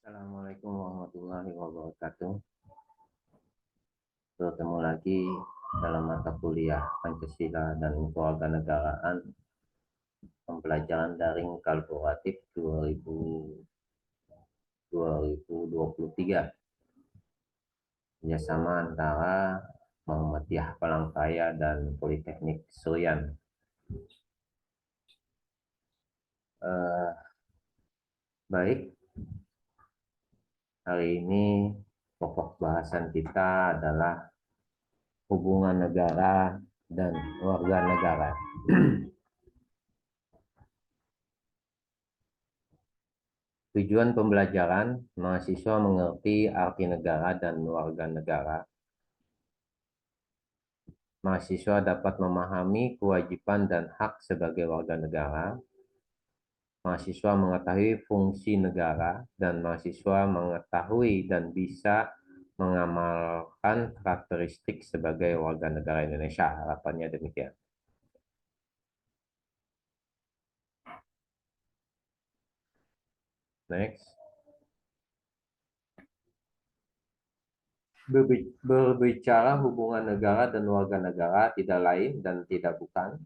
Assalamualaikum warahmatullahi wabarakatuh. Bertemu lagi dalam mata kuliah Pancasila dan Kewarganegaraan pembelajaran daring kolaboratif 2023 kerjasama antara Muhammadiyah Palangkaraya dan Politeknik Surian. Baik, hari ini pokok bahasan kita adalah hubungan negara dan warga negara. Tujuan pembelajaran, mahasiswa mengerti arti negara dan warga negara. Mahasiswa dapat memahami kewajiban dan hak sebagai warga negara. Mahasiswa mengetahui fungsi negara, dan mahasiswa mengetahui dan bisa mengamalkan karakteristik sebagai warga negara Indonesia. Harapannya demikian. Next. Berbicara hubungan negara dan warga negara tidak lain dan tidak bukan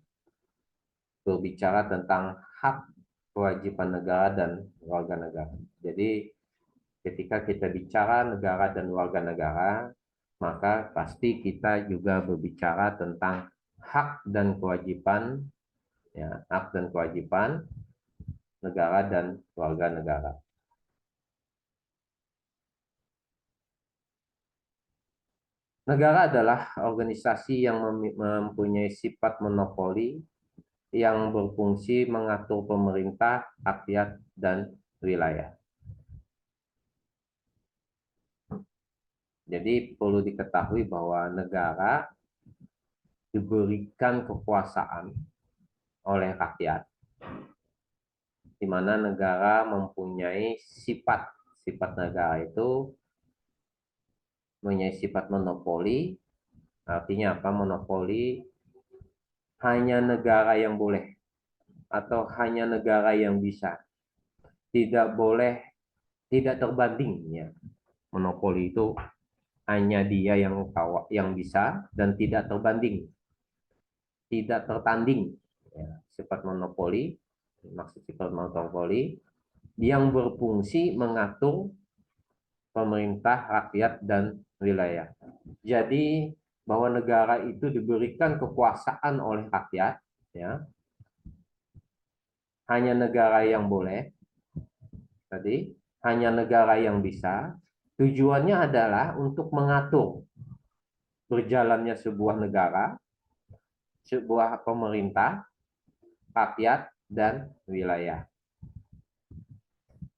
berbicara tentang hak kewajiban negara dan warga negara. Jadi ketika kita bicara negara dan warga negara, maka pasti kita juga berbicara tentang hak dan kewajiban, ya, hak dan kewajiban negara dan warga negara. Negara adalah organisasi yang mempunyai sifat monopoli yang berfungsi mengatur pemerintah, rakyat, dan wilayah. Jadi perlu diketahui bahwa negara diberikan kekuasaan oleh rakyat, di mana negara mempunyai sifat. Sifat negara itu mempunyai sifat monopoli. Artinya apa? Monopoli hanya negara yang boleh atau hanya negara yang bisa. Tidak boleh, tidak terbanding, ya. Monopoli itu hanya dia yang bisa dan tidak terbanding, tidak tertanding. Ya, sifat monopoli, maksud sifat monopoli yang berfungsi mengatur pemerintah, rakyat, dan wilayah. Jadi bahwa negara itu diberikan kekuasaan oleh rakyat, ya, hanya negara yang boleh, tadi hanya negara yang bisa. Tujuannya adalah untuk mengatur berjalannya sebuah negara, sebuah pemerintah, rakyat, dan wilayah.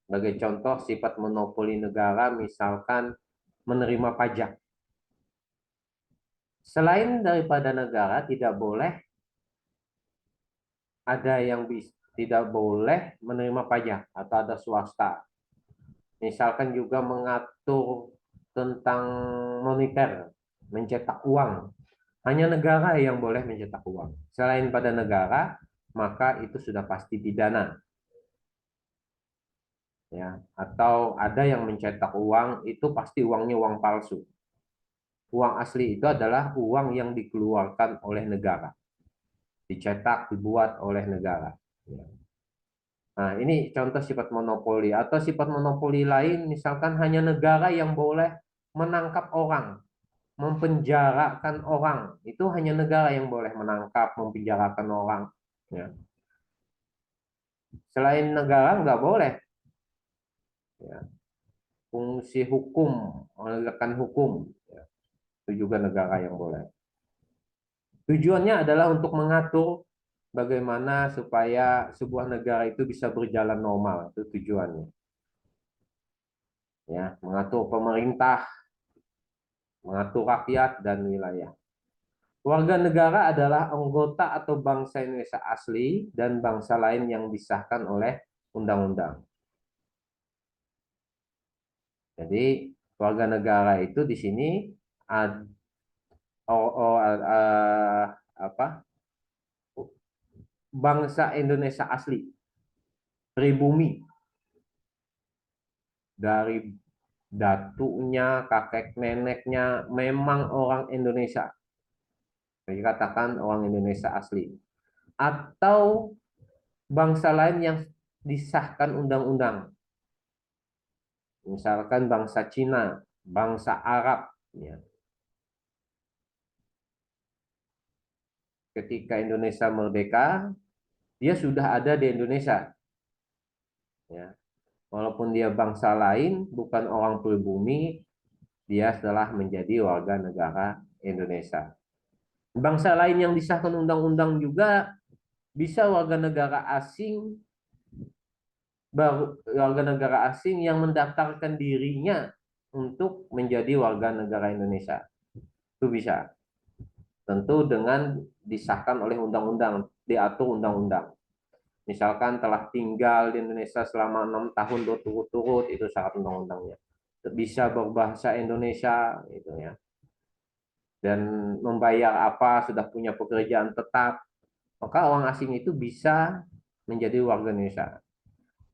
Sebagai contoh, sifat monopoli negara misalkan menerima pajak. Selain daripada negara, tidak boleh ada yang tidak boleh menerima pajak atau ada swasta. Misalkan juga mengatur tentang moneter, mencetak uang. Hanya negara yang boleh mencetak uang. Selain pada negara, maka itu sudah pasti pidana. Ya, atau ada yang mencetak uang itu pasti uangnya uang palsu. Uang asli itu adalah uang yang dikeluarkan oleh negara, dicetak, dibuat oleh negara. Ya. Nah, ini contoh sifat monopoli. Atau sifat monopoli lain, misalkan hanya negara yang boleh menangkap orang, mempenjarakan orang. Itu hanya negara yang boleh menangkap, mempenjarakan orang. Ya. Selain negara nggak boleh. Ya. Fungsi hukum, menegakkan hukum. Ya. Itu juga negara yang boleh. Tujuannya adalah untuk mengatur bagaimana supaya sebuah negara itu bisa berjalan normal. Itu tujuannya. Ya, mengatur pemerintah, mengatur rakyat dan wilayah. Warga negara adalah anggota atau bangsa Indonesia asli dan bangsa lain yang disahkan oleh undang-undang. Jadi warga negara itu di sini ad, apa? Bangsa Indonesia asli, pribumi. dari datunya, kakek neneknya memang orang Indonesia. Dikatakan orang Indonesia asli. Atau bangsa lain yang disahkan undang-undang. Misalkan bangsa Cina, bangsa Arab. Ya. Ketika Indonesia merdeka, dia sudah ada di Indonesia. Ya. Walaupun dia bangsa lain, bukan orang pribumi, dia telah menjadi warga negara Indonesia. Bangsa lain yang disahkan undang-undang juga bisa warga negara asing, baru warga negara asing yang mendaftarkan dirinya untuk menjadi warga negara Indonesia. Itu bisa. Tentu dengan disahkan oleh undang-undang, diatur undang-undang. Misalkan telah tinggal di Indonesia selama 6 tahun berturut-turut, itu syarat undang-undangnya. Bisa berbahasa Indonesia, gitu ya. Dan membayar apa, sudah punya pekerjaan tetap, maka orang asing itu bisa menjadi warga Indonesia.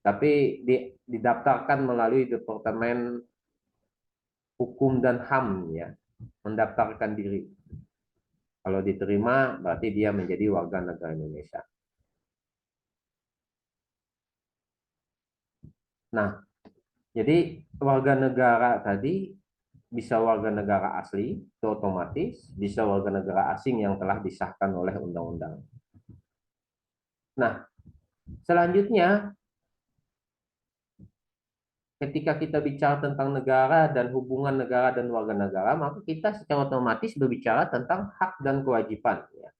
Tapi didaftarkan melalui Departemen Hukum dan HAM, ya, mendaftarkan diri. Kalau diterima, berarti dia menjadi warga negara Indonesia. Nah, jadi warga negara tadi bisa warga negara asli, itu otomatis, bisa warga negara asing yang telah disahkan oleh undang-undang. Nah, selanjutnya, ketika kita bicara tentang negara dan hubungan negara dan warga negara, maka kita secara otomatis berbicara tentang hak dan kewajiban. Ya.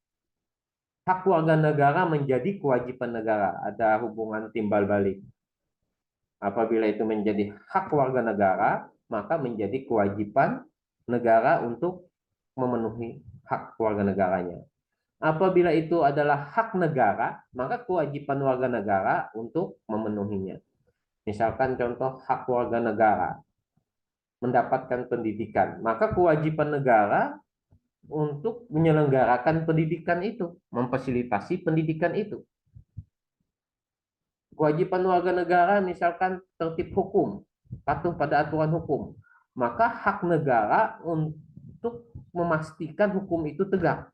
Hak warga negara menjadi kewajiban negara, ada hubungan timbal balik. Apabila itu menjadi hak warga negara, maka menjadi kewajiban negara untuk memenuhi hak warga negaranya. Apabila itu adalah hak negara, maka kewajiban warga negara untuk memenuhinya. Misalkan contoh hak warga negara mendapatkan pendidikan, maka kewajiban negara untuk menyelenggarakan pendidikan itu, memfasilitasi pendidikan itu. Kewajiban warga negara misalkan tertib hukum, patuh pada aturan hukum, maka hak negara untuk memastikan hukum itu tegak.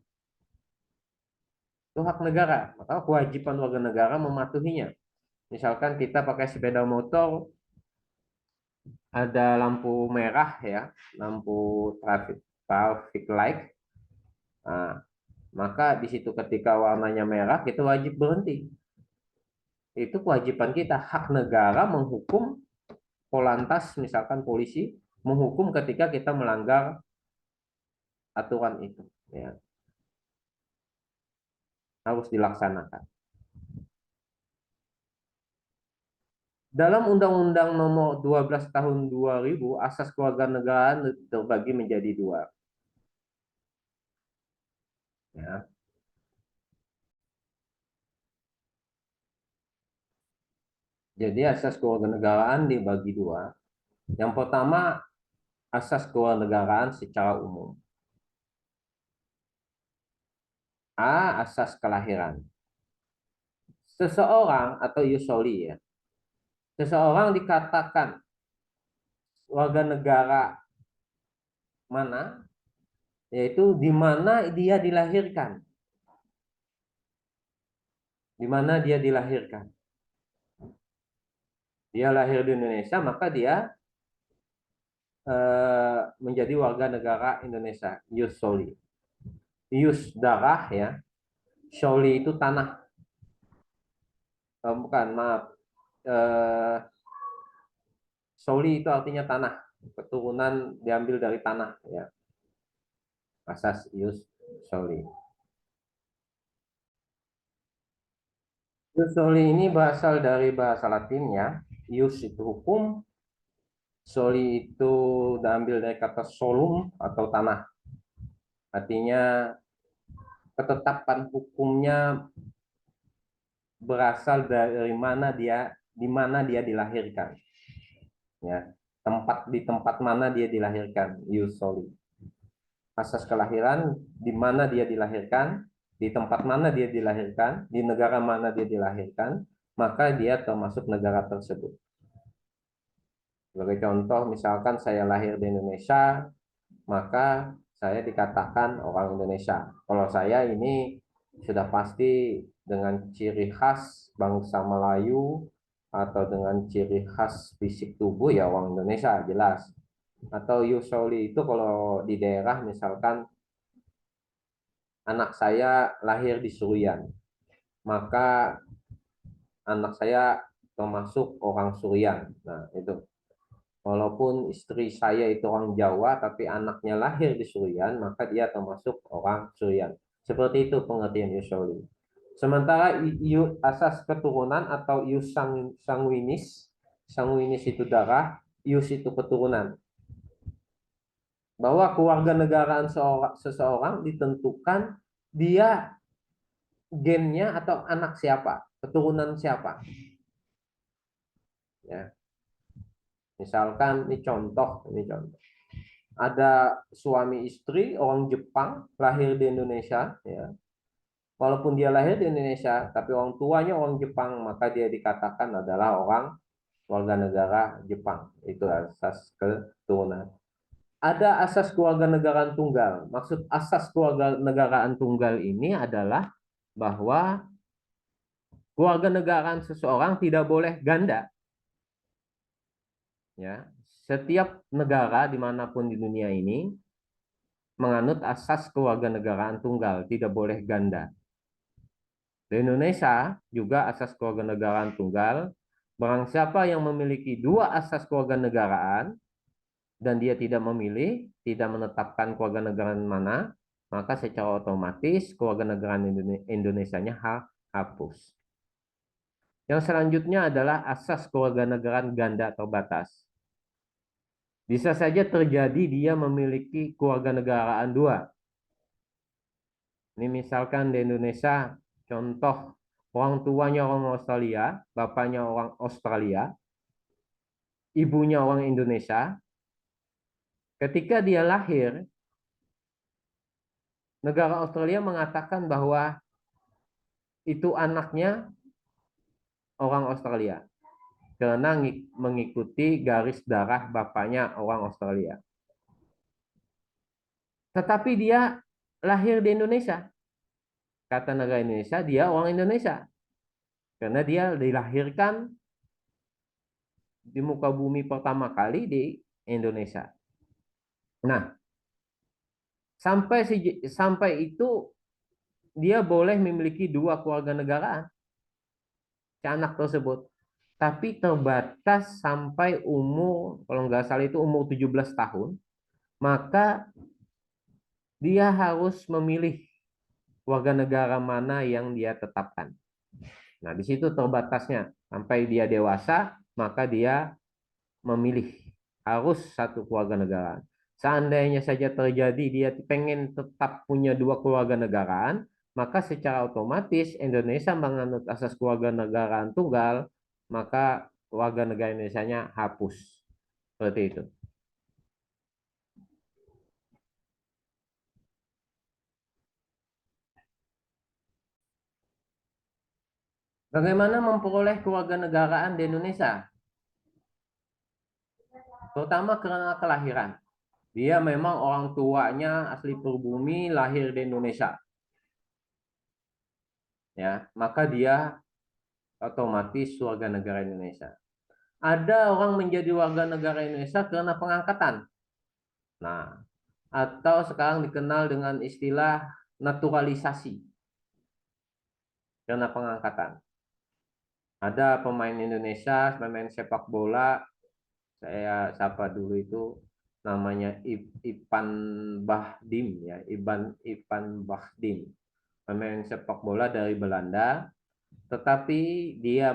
Itu hak negara, maka kewajiban warga negara mematuhinya. Misalkan kita pakai sepeda motor, ada lampu merah ya, lampu traffic light. Nah, maka di situ ketika warnanya merah kita wajib berhenti. Itu kewajiban kita, hak negara menghukum polantas, misalkan polisi menghukum ketika kita melanggar aturan itu, ya, harus dilaksanakan. Dalam Undang-Undang Nomor 12 Tahun 2000, asas kewarganegaraan terbagi menjadi dua. Ya. Jadi asas kewarganegaraan dibagi dua. Yang pertama, asas kewarganegaraan secara umum. A. Asas kelahiran. Seseorang atau yusoli ya. Seseorang dikatakan warga negara mana, yaitu di mana dia dilahirkan. Di mana dia dilahirkan. Dia lahir di Indonesia, maka dia menjadi warga negara Indonesia. Ius soli. Ius darah ya. Soli itu tanah. Bukan, maaf. Soli itu artinya tanah. Keturunan diambil dari tanah ya. Asas ius soli. Ius soli ini berasal dari bahasa Latin ya. Ius itu hukum, soli itu diambil dari kata solum atau tanah. Artinya ketetapan hukumnya berasal dari mana dia, di mana dia dilahirkan. Ya, di tempat mana dia dilahirkan, ius soli. Asas kelahiran, di mana dia dilahirkan, di tempat mana dia dilahirkan, di negara mana dia dilahirkan, maka dia termasuk negara tersebut. Sebagai contoh, misalkan saya lahir di Indonesia, maka saya dikatakan orang Indonesia. Kalau saya ini sudah pasti dengan ciri khas bangsa Melayu atau dengan ciri khas fisik tubuh ya orang Indonesia jelas. Atau usually itu kalau di daerah misalkan anak saya lahir di Surian, maka anak saya termasuk orang Surian. Nah, itu. Walaupun istri saya itu orang Jawa, tapi anaknya lahir di Surian, maka dia termasuk orang Surian. Seperti itu pengertian usually. Sementara asas keturunan atau ius sanguinis, sanguinis itu darah, ius itu keturunan. Bahwa keluarga negaraan seseorang ditentukan dia gennya atau anak siapa, keturunan siapa. Ya, misalkan ini contoh. Ada suami istri orang Jepang lahir di Indonesia, ya. Walaupun dia lahir di Indonesia, tapi orang tuanya orang Jepang, maka dia dikatakan adalah orang warga negara Jepang. Itu asas keturunan. Ada asas kewarganegaraan tunggal. Maksud asas kewarganegaraan tunggal ini adalah bahwa kewarganegaraan seseorang tidak boleh ganda. Ya, setiap negara dimanapun di dunia ini menganut asas kewarganegaraan tunggal, tidak boleh ganda. Di Indonesia juga asas kewarganegaraan tunggal, barang siapa yang memiliki dua asas kewarganegaraan dan dia tidak memilih, tidak menetapkan kewarganegaraan mana, maka secara otomatis kewarganegaraan Indonesianya hapus. Yang selanjutnya adalah asas kewarganegaraan ganda terbatas. Bisa saja terjadi dia memiliki kewarganegaraan dua. Ini misalkan di Indonesia, contoh orang tuanya orang Australia, bapaknya orang Australia, ibunya orang Indonesia. Ketika dia lahir, negara Australia mengatakan bahwa itu anaknya orang Australia karena mengikuti garis darah bapaknya orang Australia. Tetapi dia lahir di Indonesia. Kata negara Indonesia, dia orang Indonesia. Karena dia dilahirkan di muka bumi pertama kali di Indonesia. Nah, sampai itu dia boleh memiliki dua keluarga negaraan si anak tersebut. Tapi terbatas sampai umur, kalau nggak salah itu umur 17 tahun, maka dia harus memilih warga negara mana yang dia tetapkan. Nah, di situ terbatasnya. Sampai dia dewasa, maka dia memilih harus satu keluarga negaraan. Seandainya saja terjadi dia pengen tetap punya dua keluarga negaraan, maka secara otomatis Indonesia menganut asas keluarga negaraan tunggal, maka warga negara Indonesianya hapus. Seperti itu. Bagaimana memperoleh keluarga negaraan di Indonesia? Terutama karena kelahiran. Dia memang orang tuanya asli pribumi lahir di Indonesia. Ya, maka dia otomatis warga negara Indonesia. Ada orang menjadi warga negara Indonesia karena pengangkatan. Nah, atau sekarang dikenal dengan istilah naturalisasi karena pengangkatan. Ada pemain Indonesia, pemain sepak bola, saya sapa dulu itu namanya Ipan Bahdim ya, Ipan Bahdim. Pemain sepak bola dari Belanda, tetapi dia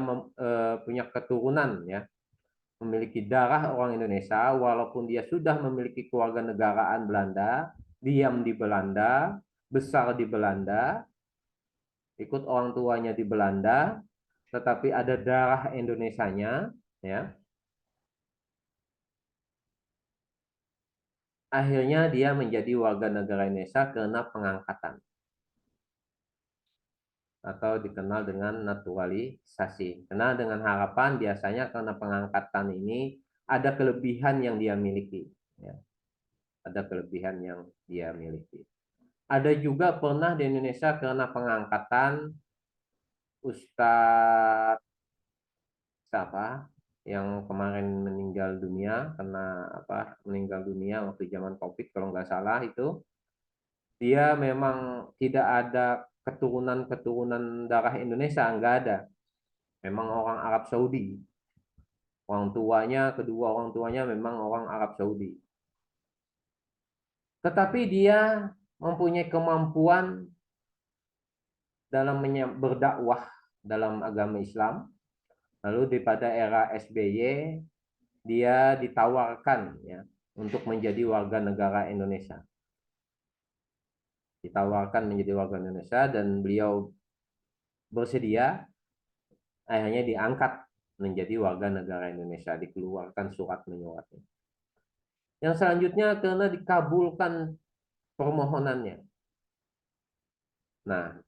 punya keturunan ya, memiliki darah orang Indonesia, walaupun dia sudah memiliki keluarga negaraan Belanda, diam di Belanda, besar di Belanda, ikut orang tuanya di Belanda, tetapi ada darah Indonesianya, ya. Akhirnya dia menjadi warga negara Indonesia karena pengangkatan atau dikenal dengan naturalisasi. Karena dengan harapan biasanya karena pengangkatan ini ada kelebihan yang dia miliki. Ya. Ada kelebihan yang dia miliki. Ada juga pernah di Indonesia karena pengangkatan Ustadz siapa yang kemarin meninggal dunia karena apa meninggal dunia waktu zaman COVID kalau nggak salah itu dia memang tidak ada keturunan darah Indonesia nggak ada memang orang Arab Saudi orang tuanya kedua orang tuanya memang orang Arab Saudi tetapi dia mempunyai kemampuan dalam berdakwah dalam agama Islam. Lalu pada era SBY dia ditawarkan ya untuk menjadi warga negara Indonesia. Ditawarkan menjadi warga Indonesia dan beliau bersedia, akhirnya diangkat menjadi warga negara Indonesia, dikeluarkan surat menyuratnya. Yang selanjutnya karena dikabulkan permohonannya. Nah,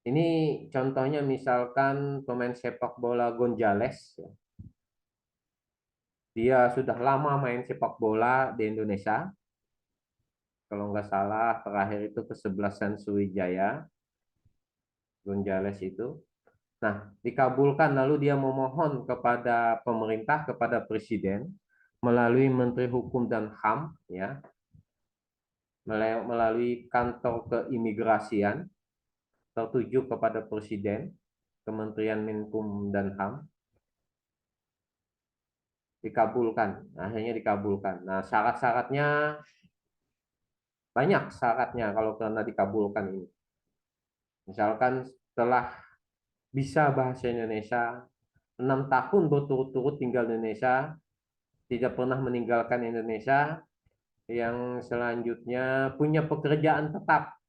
ini contohnya misalkan pemain sepak bola Gonzales. Ya. Dia sudah lama main sepak bola di Indonesia. Kalau nggak salah terakhir itu kesebelasan Sriwijaya, Gonzales itu. Nah, dikabulkan lalu dia memohon kepada pemerintah, kepada presiden melalui Menteri Hukum dan HAM, ya, melalui kantor keimigrasian tertuju kepada presiden, Kementerian Menkum dan HAM, dikabulkan. Akhirnya dikabulkan. Nah, syarat-syaratnya banyak syaratnya kalau karena dikabulkan ini. Misalkan setelah bisa bahasa Indonesia, 6 tahun berturut-turut tinggal di Indonesia, tidak pernah meninggalkan Indonesia, yang selanjutnya punya pekerjaan tetap,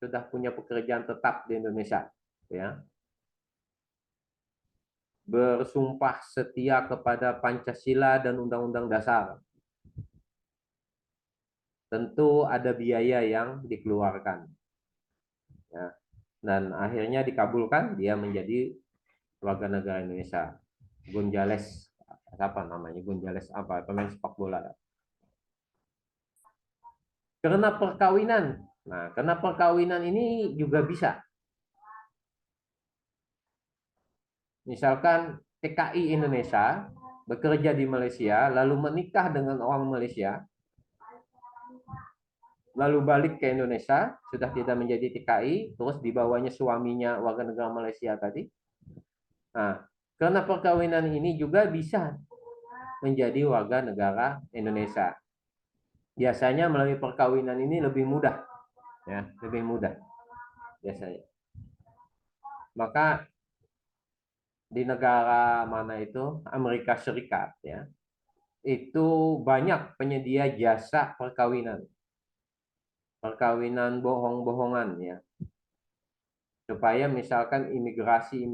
sudah punya pekerjaan tetap di Indonesia, ya, bersumpah setia kepada Pancasila dan Undang-Undang Dasar. Tentu ada biaya yang dikeluarkan, ya, dan akhirnya dikabulkan, dia menjadi warga negara Indonesia. Gonzales, apa namanya Gonzales apa pemain sepak bola karena perkawinan. Nah, karena perkawinan ini juga bisa. Misalkan TKI Indonesia bekerja di Malaysia, lalu menikah dengan orang Malaysia, lalu balik ke Indonesia, sudah tidak menjadi TKI, terus dibawanya suaminya warga negara Malaysia tadi. Nah, karena perkawinan ini juga bisa menjadi warga negara Indonesia. Biasanya melalui perkawinan ini lebih mudah, ya, lebih mudah biasanya. Maka di negara mana itu Amerika Serikat ya itu banyak penyedia jasa perkawinan bohong-bohongan ya supaya misalkan imigrasi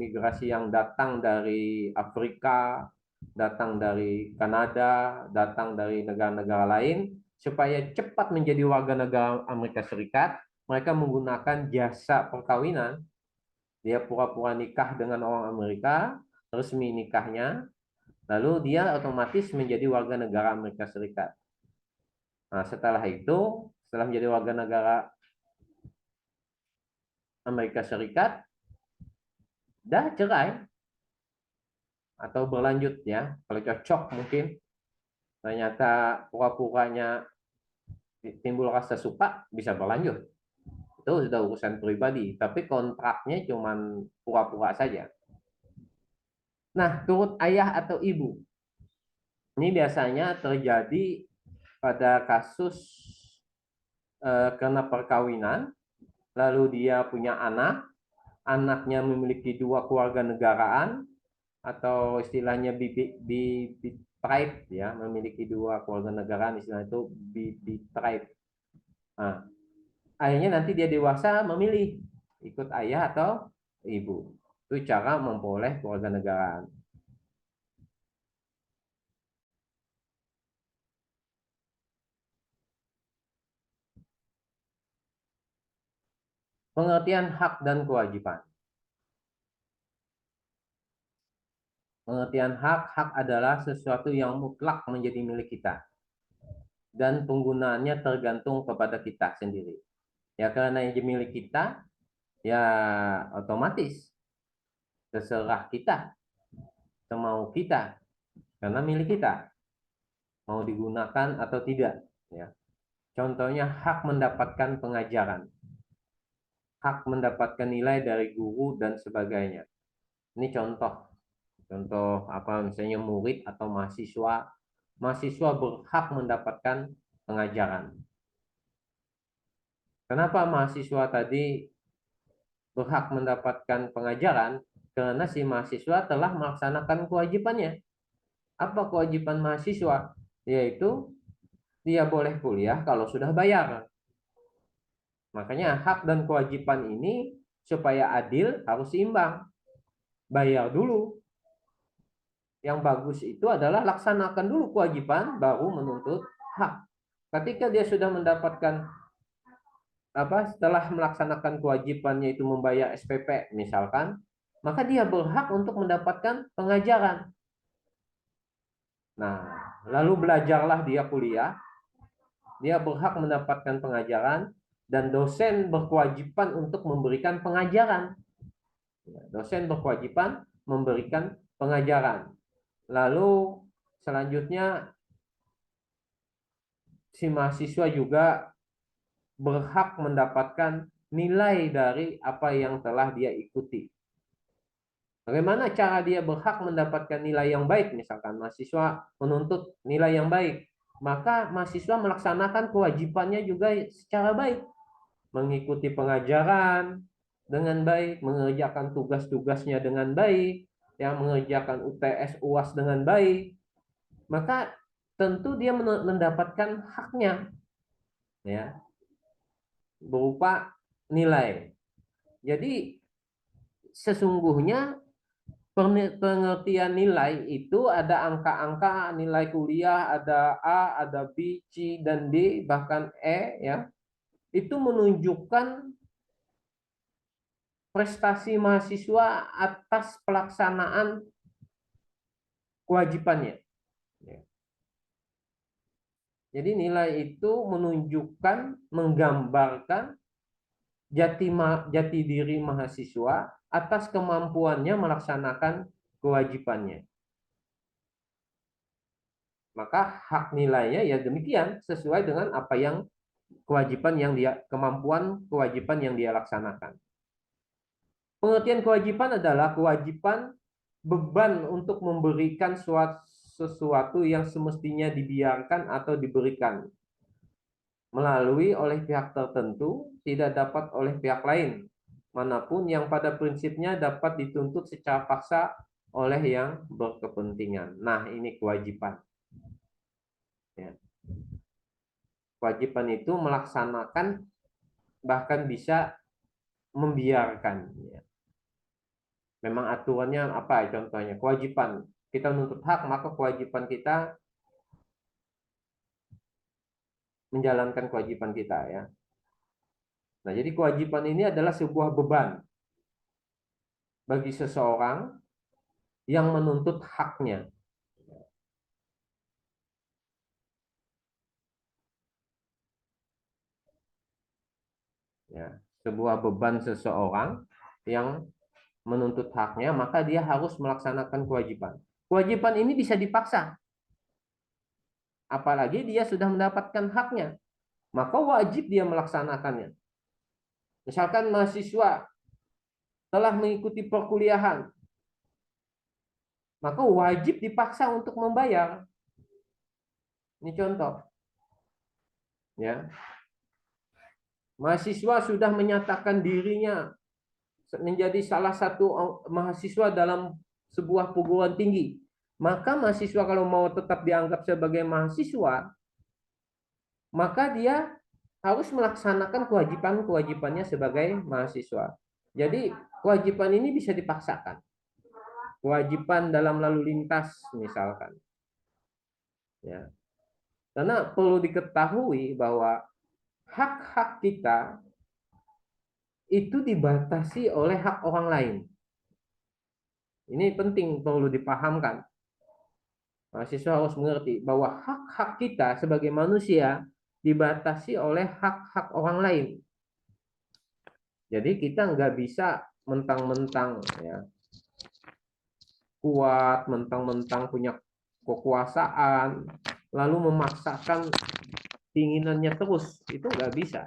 yang datang dari Afrika datang dari Kanada datang dari negara-negara lain supaya cepat menjadi warga negara Amerika Serikat mereka menggunakan jasa perkawinan dia pura-pura nikah dengan orang Amerika resmi nikahnya lalu dia otomatis menjadi warga negara Amerika Serikat. Nah, setelah menjadi warga negara Amerika Serikat, dah cerai atau berlanjut ya. Kalau cocok mungkin ternyata pura-puranya timbul rasa suka bisa berlanjut. Itu sudah urusan pribadi, tapi kontraknya cuma pura-pura saja. Nah, turut ayah atau ibu. Ini biasanya terjadi pada kasus karena perkawinan lalu dia punya anak, anaknya memiliki dua keluarga negaraan atau istilahnya tribe ya, memiliki dua keluarga negaraan istilah itu tribe. Nah, akhirnya nanti dia dewasa memilih ikut ayah atau ibu. Itu cara memperoleh keluarga negaraan. Pengertian hak dan kewajiban. Pengertian hak, hak adalah sesuatu yang mutlak menjadi milik kita dan penggunaannya tergantung kepada kita sendiri. Ya karena yang milik kita, ya otomatis terserah kita, semau kita, karena milik kita, mau digunakan atau tidak. Ya. Contohnya hak mendapatkan pengajaran, hak mendapatkan nilai dari guru dan sebagainya. Ini contoh, contoh apa misalnya murid atau mahasiswa, mahasiswa berhak mendapatkan pengajaran. Kenapa mahasiswa tadi berhak mendapatkan pengajaran? Karena si mahasiswa telah melaksanakan kewajibannya. Apa kewajiban mahasiswa? Yaitu dia boleh kuliah kalau sudah bayar. Makanya hak dan kewajiban ini supaya adil harus seimbang. Bayar dulu. Yang bagus itu adalah laksanakan dulu kewajiban baru menuntut hak. Ketika dia sudah mendapatkan setelah melaksanakan kewajibannya itu membayar SPP misalkan, maka dia berhak untuk mendapatkan pengajaran. Nah, lalu belajarlah dia kuliah, dia berhak mendapatkan pengajaran dan dosen berkewajiban untuk memberikan pengajaran. Dosen berkewajiban memberikan pengajaran. Lalu selanjutnya si mahasiswa juga berhak mendapatkan nilai dari apa yang telah dia ikuti. Bagaimana cara dia berhak mendapatkan nilai yang baik? Misalkan mahasiswa menuntut nilai yang baik, maka mahasiswa melaksanakan kewajibannya juga secara baik, mengikuti pengajaran dengan baik, mengerjakan tugas-tugasnya dengan baik, yang mengerjakan UTS UAS dengan baik, maka tentu dia mendapatkan haknya, ya, berupa nilai. Jadi sesungguhnya pengertian nilai itu ada angka-angka nilai kuliah, ada A, ada B, C, dan D, bahkan E, ya. Itu menunjukkan prestasi mahasiswa atas pelaksanaan kewajibannya. Jadi nilai itu menunjukkan, menggambarkan jati diri mahasiswa atas kemampuannya melaksanakan kewajibannya. Maka hak nilainya ya demikian sesuai dengan apa yang kewajiban yang dia kewajiban yang dia laksanakan. Pengertian kewajiban adalah kewajiban beban untuk memberikan sesuatu yang semestinya dibiarkan atau diberikan melalui oleh pihak tertentu, tidak dapat oleh pihak lain manapun yang pada prinsipnya dapat dituntut secara paksa oleh yang berkepentingan. Nah, ini kewajiban. Ya. Kewajiban itu melaksanakan, bahkan bisa membiarkan. Ya. Memang aturannya apa ya, contohnya? Kewajiban. Kita menuntut hak, maka kewajiban kita menjalankan kewajiban kita, ya. Nah, jadi kewajiban ini adalah sebuah beban bagi seseorang yang menuntut haknya. Ya, sebuah beban seseorang yang menuntut haknya, maka dia harus melaksanakan kewajiban. Kewajiban ini bisa dipaksa. Apalagi dia sudah mendapatkan haknya, maka wajib dia melaksanakannya. Misalkan mahasiswa telah mengikuti perkuliahan, maka wajib dipaksa untuk membayar. Ini contoh. Ya. Mahasiswa sudah menyatakan dirinya menjadi salah satu mahasiswa dalam sebuah perguruan tinggi. Maka mahasiswa kalau mau tetap dianggap sebagai mahasiswa, maka dia harus melaksanakan kewajiban-kewajibannya sebagai mahasiswa. Jadi kewajiban ini bisa dipaksakan. Kewajiban dalam lalu lintas misalkan. Ya. Karena perlu diketahui bahwa hak-hak kita itu dibatasi oleh hak orang lain. Ini penting, perlu dipahamkan. Mahasiswa harus mengerti bahwa hak-hak kita sebagai manusia dibatasi oleh hak-hak orang lain. Jadi kita nggak bisa mentang-mentang ya kuat, mentang-mentang punya kekuasaan, lalu memaksakan keinginannya terus. Itu nggak bisa.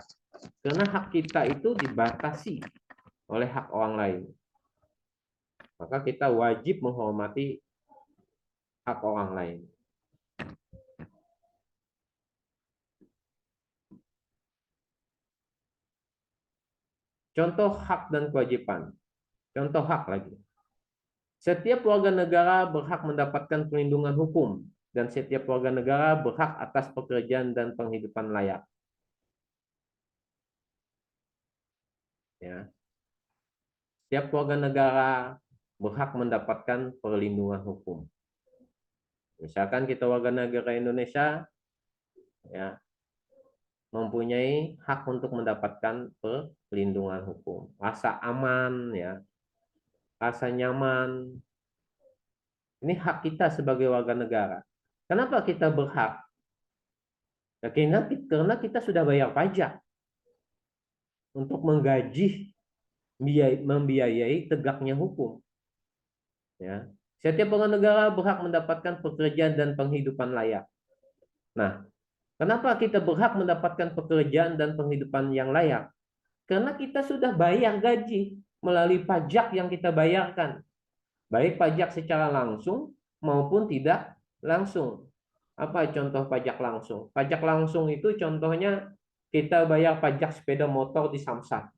Karena hak kita itu dibatasi oleh hak orang lain. Maka kita wajib menghormati hak orang lain. Contoh hak dan kewajiban. Contoh hak lagi. Setiap warga negara berhak mendapatkan perlindungan hukum dan setiap warga negara berhak atas pekerjaan dan penghidupan layak. Ya. Setiap warga negara berhak mendapatkan perlindungan hukum. Misalkan kita warga negara Indonesia, ya, mempunyai hak untuk mendapatkan perlindungan hukum, rasa aman, ya, rasa nyaman. Ini hak kita sebagai warga negara. Kenapa kita berhak? Ya, karena kita sudah bayar pajak untuk menggaji, membiayai tegaknya hukum. Ya. Setiap warga negara berhak mendapatkan pekerjaan dan penghidupan layak. Nah, kenapa kita berhak mendapatkan pekerjaan dan penghidupan yang layak? Karena kita sudah bayar gaji melalui pajak yang kita bayarkan. Baik pajak secara langsung maupun tidak langsung. Apa contoh pajak langsung? Pajak langsung itu contohnya kita bayar pajak sepeda motor di Samsat.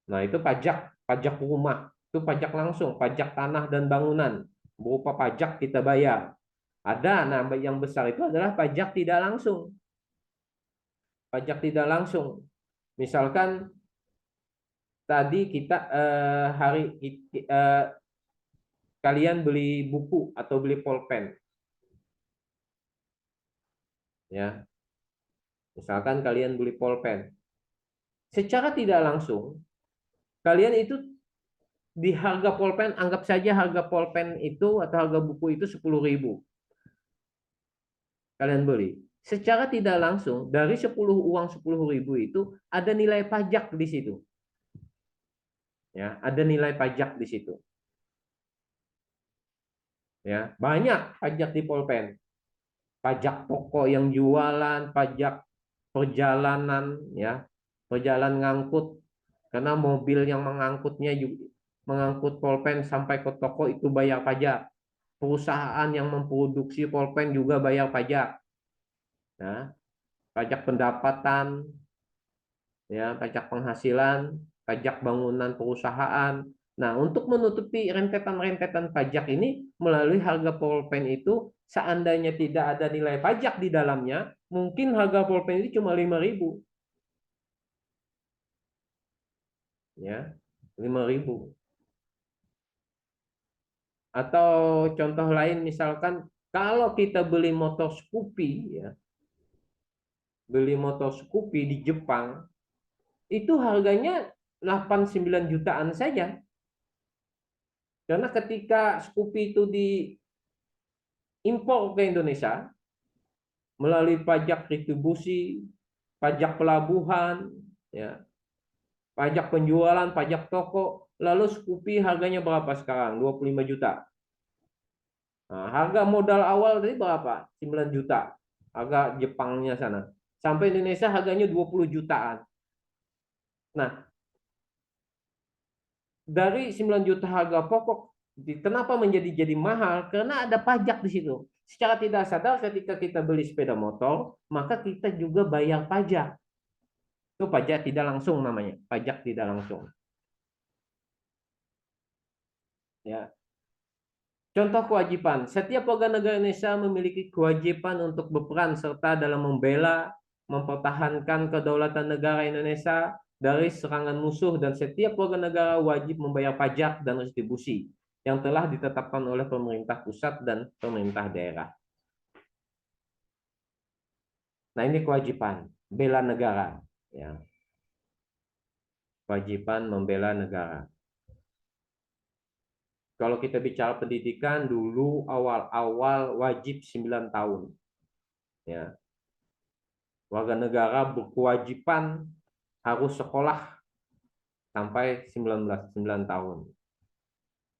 Nah, itu pajak rumah, itu pajak langsung, pajak tanah dan bangunan, berupa pajak kita bayar. Ada, nah yang besar itu adalah pajak tidak langsung. Pajak tidak langsung. Misalkan tadi kita kalian beli buku atau beli pulpen, ya. Misalkan kalian beli pulpen, secara tidak langsung kalian itu di harga pulpen, anggap saja harga pulpen itu atau harga buku itu 10.000. Kalian beli. Secara tidak langsung dari 10.000 itu ada nilai pajak di situ. Ya, ada nilai pajak di situ. Ya, banyak pajak di pulpen. Pajak toko yang jualan, pajak perjalanan, ya, perjalanan ngangkut, karena mobil yang mengangkutnya juga, mengangkut pulpen sampai ke toko itu bayar pajak. Perusahaan yang memproduksi pulpen juga bayar pajak. Ya, pajak pendapatan, ya, pajak penghasilan, pajak bangunan perusahaan. Nah, untuk menutupi rentetan-rentetan pajak ini melalui harga pulpen itu, seandainya tidak ada nilai pajak di dalamnya, mungkin harga pulpen itu cuma 5.000, ya, 5.000. Atau contoh lain misalkan kalau kita beli motor Scoopy, ya, beli motor Scoopy di Jepang, itu harganya 8-9 jutaan saja. Karena ketika Scoopy itu diimpor ke Indonesia melalui pajak distribusi, pajak pelabuhan, ya, pajak penjualan, pajak toko, lalu Scoopy harganya berapa sekarang? 25 juta. Nah, harga modal awal tadi berapa? 9 juta. Harga Jepangnya sana. Sampai Indonesia harganya 20 jutaan. Nah, dari 9 juta harga pokok, kenapa jadi mahal? Karena ada pajak di situ. Secara tidak sadar ketika kita beli sepeda motor, maka kita juga bayar pajak. Itu pajak tidak langsung namanya, pajak tidak langsung. Ya. Contoh kewajiban. Setiap warga negara Indonesia memiliki kewajiban untuk berperan serta dalam membela, mempertahankan kedaulatan negara Indonesia dari serangan musuh dan setiap warga negara wajib membayar pajak dan retribusi yang telah ditetapkan oleh pemerintah pusat dan pemerintah daerah. Nah, ini kewajiban bela negara, ya. Kewajiban membela negara. Kalau kita bicara pendidikan dulu awal-awal wajib 9 tahun. Ya, warga negara berkewajiban harus sekolah sampai 9 tahun.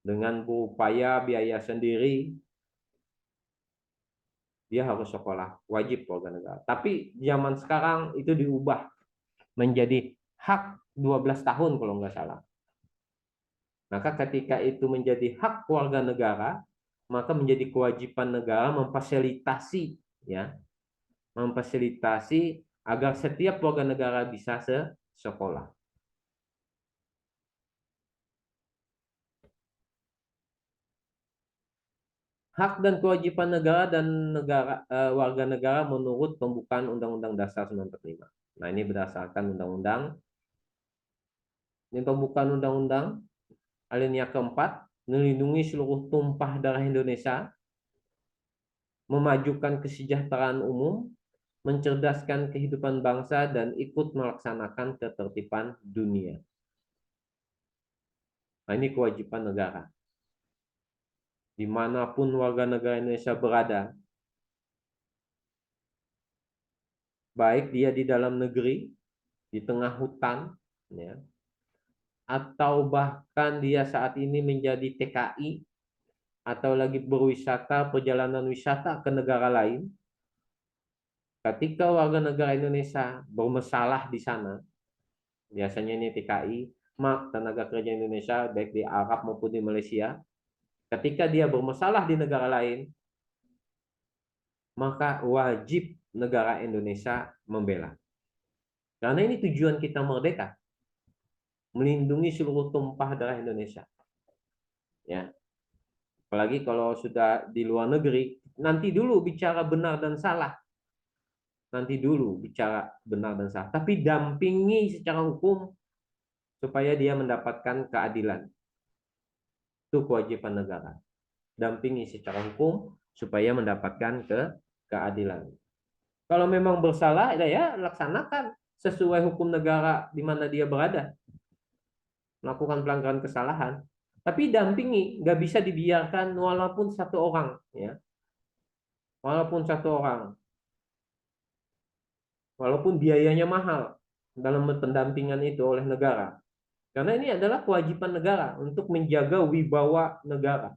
Dengan berupaya biaya sendiri, dia harus sekolah, wajib warga negara. Tapi zaman sekarang itu diubah menjadi hak 12 tahun kalau nggak salah. Maka ketika itu menjadi hak warga negara, maka menjadi kewajiban negara memfasilitasi, ya, memfasilitasi agar setiap warga negara bisa sekolah. Hak dan kewajiban negara dan warga negara menurut pembukaan Undang-Undang Dasar 1945. Nah, ini berdasarkan undang-undang. Ini pembukaan undang-undang alinea keempat, melindungi seluruh tumpah darah Indonesia, memajukan kesejahteraan umum, mencerdaskan kehidupan bangsa, dan ikut melaksanakan ketertiban dunia. Nah, ini kewajiban negara. Dimanapun warga negara Indonesia berada, baik dia di dalam negeri, di tengah hutan, ya, atau bahkan dia saat ini menjadi TKI, atau lagi berwisata, perjalanan wisata ke negara lain, ketika warga negara Indonesia bermasalah di sana, biasanya ini TKI, tenaga kerja Indonesia, baik di Arab maupun di Malaysia, ketika dia bermasalah di negara lain, maka wajib negara Indonesia membela. Karena ini tujuan kita merdeka, melindungi seluruh tumpah darah Indonesia. Ya, apalagi kalau sudah di luar negeri, nanti dulu bicara benar dan salah. Nanti dulu bicara benar dan salah. Tapi dampingi secara hukum supaya dia mendapatkan keadilan. Itu kewajiban negara. Dampingi secara hukum supaya mendapatkan keadilan. Kalau memang bersalah, ya laksanakan sesuai hukum negara di mana dia berada. Melakukan pelanggaran kesalahan. Tapi dampingi, nggak bisa dibiarkan walaupun satu orang. Ya. Walaupun satu orang. Walaupun biayanya mahal dalam pendampingan itu oleh negara. Karena ini adalah kewajiban negara untuk menjaga wibawa negara.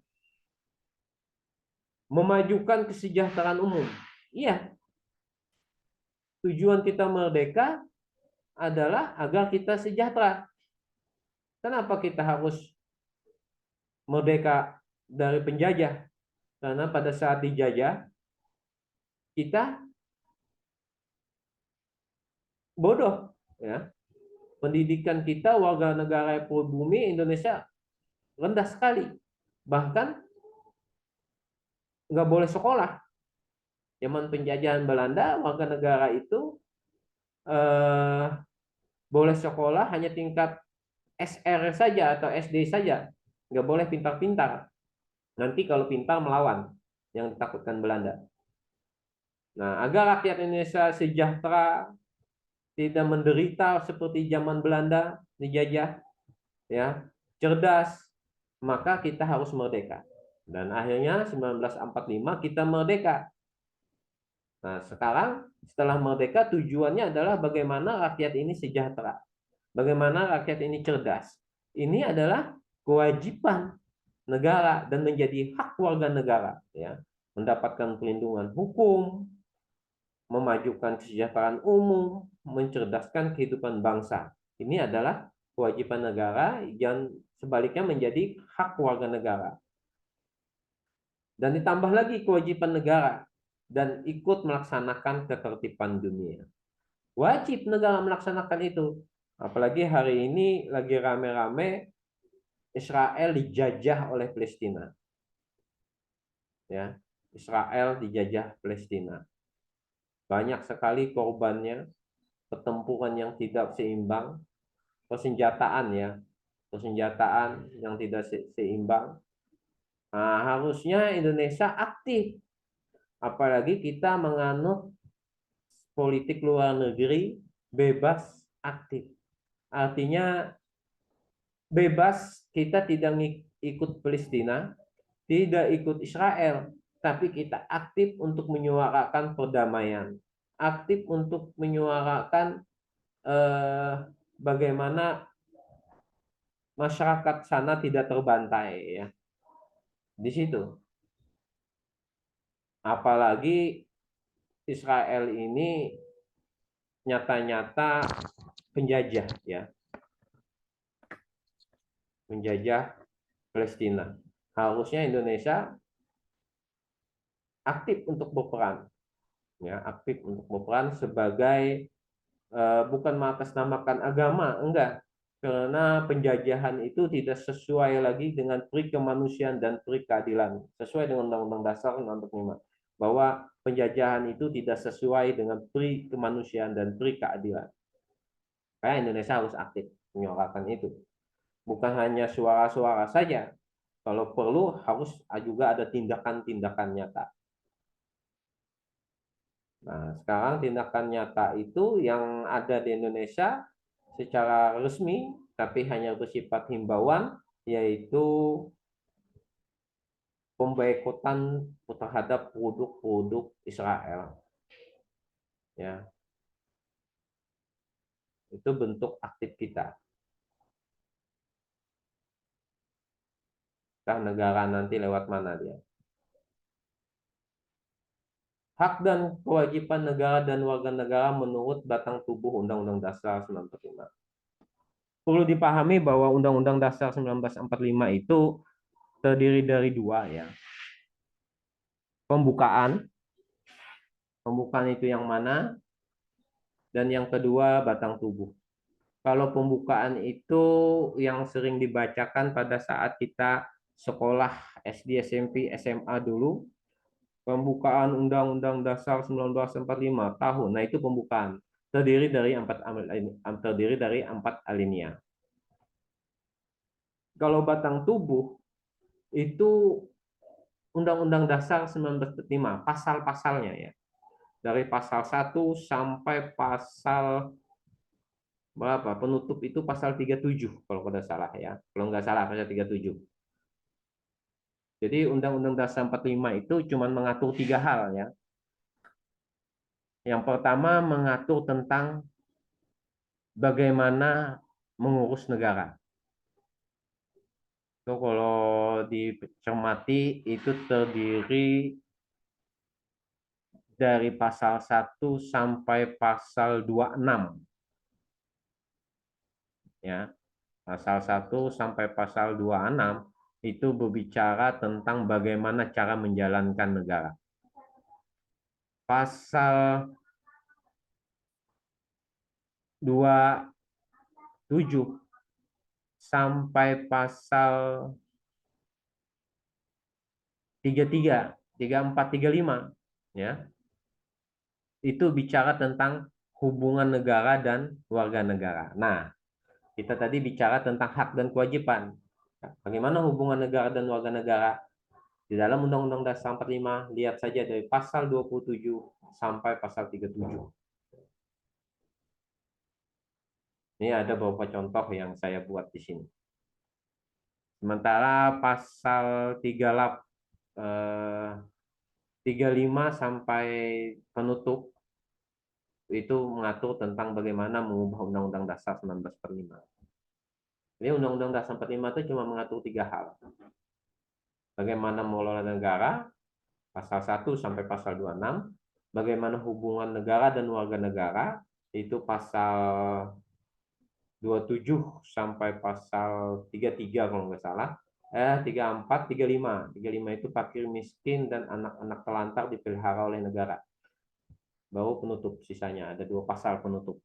Memajukan kesejahteraan umum. Iya, tujuan kita merdeka adalah agar kita sejahtera. Kenapa kita harus merdeka dari penjajah? Karena pada saat dijajah, kita bodoh. Ya. Pendidikan kita, warga negara pribumi Indonesia, rendah sekali. Bahkan nggak boleh sekolah. Zaman penjajahan Belanda, warga negara itu boleh sekolah hanya tingkat SR saja atau SD saja, nggak boleh pintar-pintar. Nanti kalau pintar melawan, yang ditakutkan Belanda. Nah, agar rakyat Indonesia sejahtera, tidak menderita seperti zaman Belanda dijajah, ya, cerdas, maka kita harus merdeka. Dan akhirnya 1945 kita merdeka. Nah, sekarang setelah merdeka tujuannya adalah bagaimana rakyat ini sejahtera. Bagaimana rakyat ini cerdas. Ini adalah kewajiban negara dan menjadi hak warga negara, ya. Mendapatkan perlindungan hukum, memajukan kesejahteraan umum, mencerdaskan kehidupan bangsa. Ini adalah kewajiban negara yang sebaliknya menjadi hak warga negara. Dan ditambah lagi kewajiban negara dan ikut melaksanakan ketertiban dunia. Wajib negara melaksanakan itu. Apalagi hari ini lagi rame-rame Israel dijajah oleh Palestina. Ya, Israel dijajah Palestina. Banyak sekali korbannya, pertempuran yang tidak seimbang, persenjataan ya, persenjataan yang tidak seimbang. Nah, harusnya Indonesia aktif, apalagi kita menganut politik luar negeri bebas aktif. Artinya bebas, kita tidak ikut Palestina, tidak ikut Israel, tapi kita aktif untuk menyuarakan perdamaian, aktif untuk menyuarakan bagaimana masyarakat sana tidak terbantai ya di situ. Apalagi Israel ini nyata-nyata penjajah ya, menjajah Palestina. Harusnya Indonesia aktif untuk berperan ya, aktif untuk berperan sebagai bukan mengatasnamakan agama, enggak. Karena penjajahan itu tidak sesuai lagi dengan peri kemanusiaan dan peri keadilan. Sesuai dengan Undang-Undang Dasar 45. Bahwa penjajahan itu tidak sesuai dengan peri kemanusiaan dan peri keadilan. Karena Indonesia harus aktif menyuarakan itu. Bukan hanya suara-suara saja. Kalau perlu harus juga ada tindakan-tindakan nyata. Nah, sekarang tindakan nyata itu yang ada di Indonesia secara resmi, tapi hanya bersifat himbauan, yaitu pemboikotan terhadap produk-produk Israel. Ya, itu bentuk aktif kita. Entah negara nanti lewat mana dia. Hak dan kewajiban negara dan warga negara menurut batang tubuh Undang-Undang Dasar 1945. Perlu dipahami bahwa Undang-Undang Dasar 1945 itu terdiri dari dua ya. Pembukaan, pembukaan itu yang mana? Dan yang kedua batang tubuh. Kalau pembukaan itu yang sering dibacakan pada saat kita sekolah SD, SMP, SMA dulu, pembukaan Undang-Undang Dasar 1945 tahun. Nah, itu pembukaan. Terdiri dari empat alinea. Kalau batang tubuh itu Undang-Undang Dasar 1945, pasal-pasalnya ya. Dari pasal 1 sampai pasal berapa? Penutup itu pasal 37 kalau tidak salah ya. Kalau nggak salah pasal 37. Jadi Undang-Undang Dasar 45 itu cuma mengatur tiga hal ya. Yang pertama mengatur tentang bagaimana mengurus negara. Itu kalau dicermati itu terdiri dari pasal 1 sampai pasal 26 ya. Pasal 1 sampai pasal 26 itu berbicara tentang bagaimana cara menjalankan negara. Pasal 27 sampai pasal 33, 34, 35 ya. Itu bicara tentang hubungan negara dan warga negara. Nah, kita tadi bicara tentang hak dan kewajiban. Bagaimana hubungan negara dan warga negara? Di dalam Undang-Undang Dasar 45, lihat saja dari pasal 27 sampai pasal 37. Ini ada beberapa contoh yang saya buat di sini. Sementara pasal 35 sampai penutup itu mengatur tentang bagaimana mengubah Undang-Undang Dasar 1945. Ini Undang-Undang Dasar 45 itu cuma mengatur tiga hal. Bagaimana mengelola negara, pasal 1 sampai pasal 26. Bagaimana hubungan negara dan warga negara, itu pasal 27 sampai pasal 33 kalau nggak salah. 34, 35. 35 itu fakir miskin dan anak-anak telantar dipelihara oleh negara. Baru penutup sisanya, ada dua pasal penutup.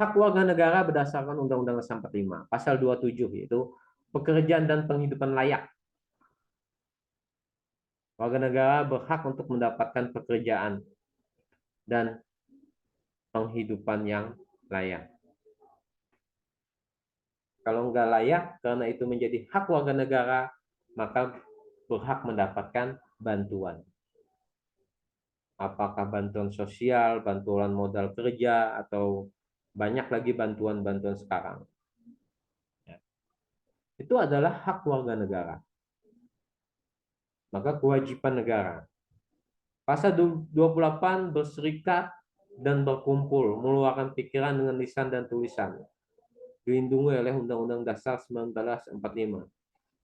Hak warga negara berdasarkan Undang-Undang Dasar 45, pasal 27 yaitu pekerjaan dan penghidupan layak. Warga negara berhak untuk mendapatkan pekerjaan dan penghidupan yang layak. Kalau nggak layak, karena itu menjadi hak warga negara, maka berhak mendapatkan bantuan. Apakah bantuan sosial, bantuan modal kerja, atau banyak lagi bantuan-bantuan sekarang. Itu adalah hak warga negara. Maka kewajiban negara. Pasal 28 berserikat dan berkumpul, meluahkan pikiran dengan lisan dan tulisan. Dilindungi oleh Undang-Undang Dasar 1945.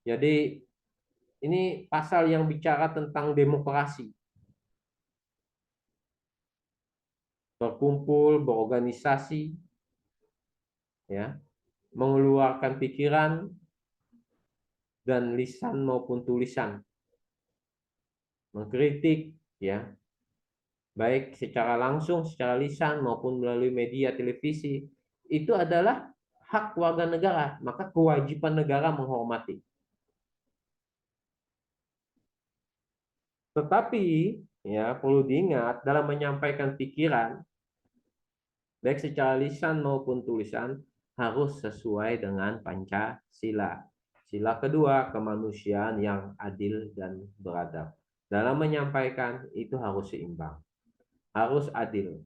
Jadi ini pasal yang bicara tentang demokrasi. Berkumpul, berorganisasi, ya, mengeluarkan pikiran dan lisan maupun tulisan, mengkritik, ya, baik secara langsung, secara lisan maupun melalui media televisi, itu adalah hak warga negara. Maka kewajiban negara menghormati. Tetapi ya perlu diingat dalam menyampaikan pikiran, baik secara lisan maupun tulisan, harus sesuai dengan Pancasila. Sila kedua, kemanusiaan yang adil dan beradab. Dalam menyampaikan itu harus seimbang, harus adil,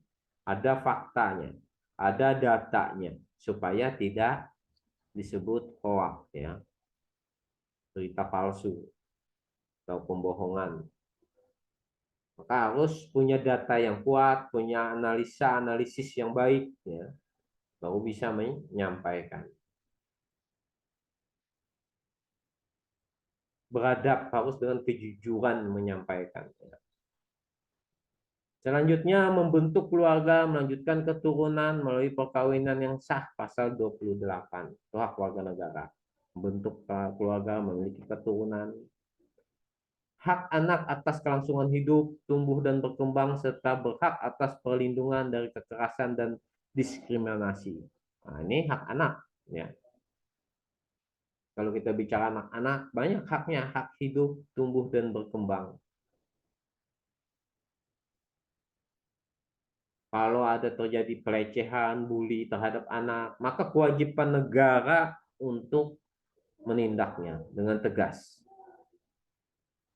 ada faktanya, ada datanya, supaya tidak disebut hoax, ya, berita palsu atau pembohongan. Maka harus punya data yang kuat, punya analisis yang baik, ya, baru bisa menyampaikan. Beradab, harus dengan kejujuran menyampaikan. Selanjutnya, membentuk keluarga, melanjutkan keturunan melalui perkawinan yang sah, pasal 28. Itu hak warga negara. Membentuk keluarga, memiliki keturunan. Hak anak atas kelangsungan hidup, tumbuh dan berkembang, serta berhak atas perlindungan dari kekerasan dan diskriminasi. Nah, ini hak anak, ya. Kalau kita bicara anak-anak, banyak haknya, hak hidup, tumbuh dan berkembang. Kalau ada terjadi pelecehan, bully terhadap anak, maka kewajiban negara untuk menindaknya dengan tegas.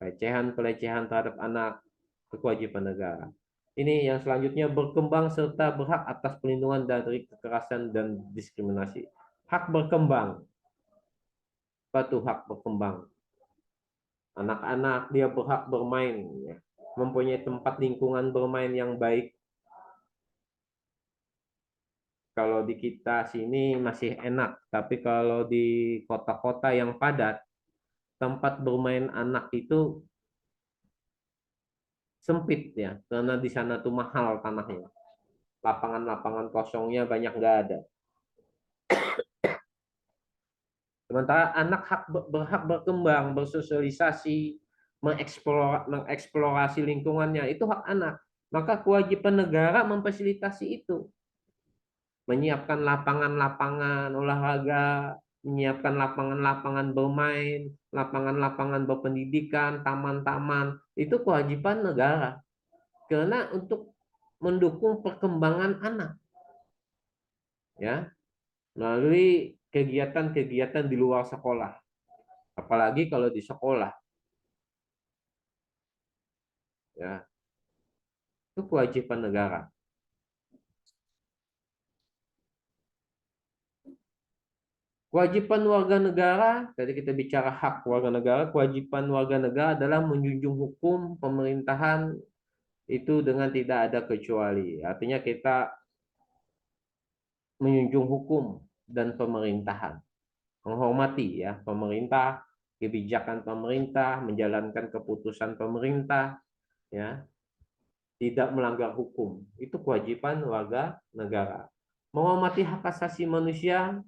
Pelecehan terhadap anak, kewajiban negara. Ini yang selanjutnya, berkembang serta berhak atas perlindungan dari kekerasan dan diskriminasi. Hak berkembang. Apa tuh hak berkembang? Anak-anak dia berhak bermain, ya, mempunyai tempat lingkungan bermain yang baik. Kalau di kita sini masih enak, tapi kalau di kota-kota yang padat, tempat bermain anak itu sempit, ya, karena di sana tuh mahal tanahnya. Lapangan-lapangan kosongnya banyak nggak ada. Sementara anak berhak berkembang, bersosialisasi, mengeksplorasi lingkungannya, itu hak anak. Maka kewajiban negara memfasilitasi itu. Menyiapkan lapangan-lapangan olahraga, menyiapkan lapangan-lapangan bermain, lapangan-lapangan berpendidikan, taman-taman, itu kewajiban negara. Karena untuk mendukung perkembangan anak, ya, melalui kegiatan-kegiatan di luar sekolah. Apalagi kalau di sekolah, ya, itu kewajiban negara. Kewajiban warga negara, tadi kita bicara hak warga negara, kewajiban warga negara adalah menjunjung hukum pemerintahan itu dengan tidak ada kecuali. Artinya kita menjunjung hukum dan pemerintahan, menghormati, ya, pemerintah, kebijakan pemerintah, menjalankan keputusan pemerintah, ya, tidak melanggar hukum. Itu kewajiban warga negara. Menghormati hak asasi manusia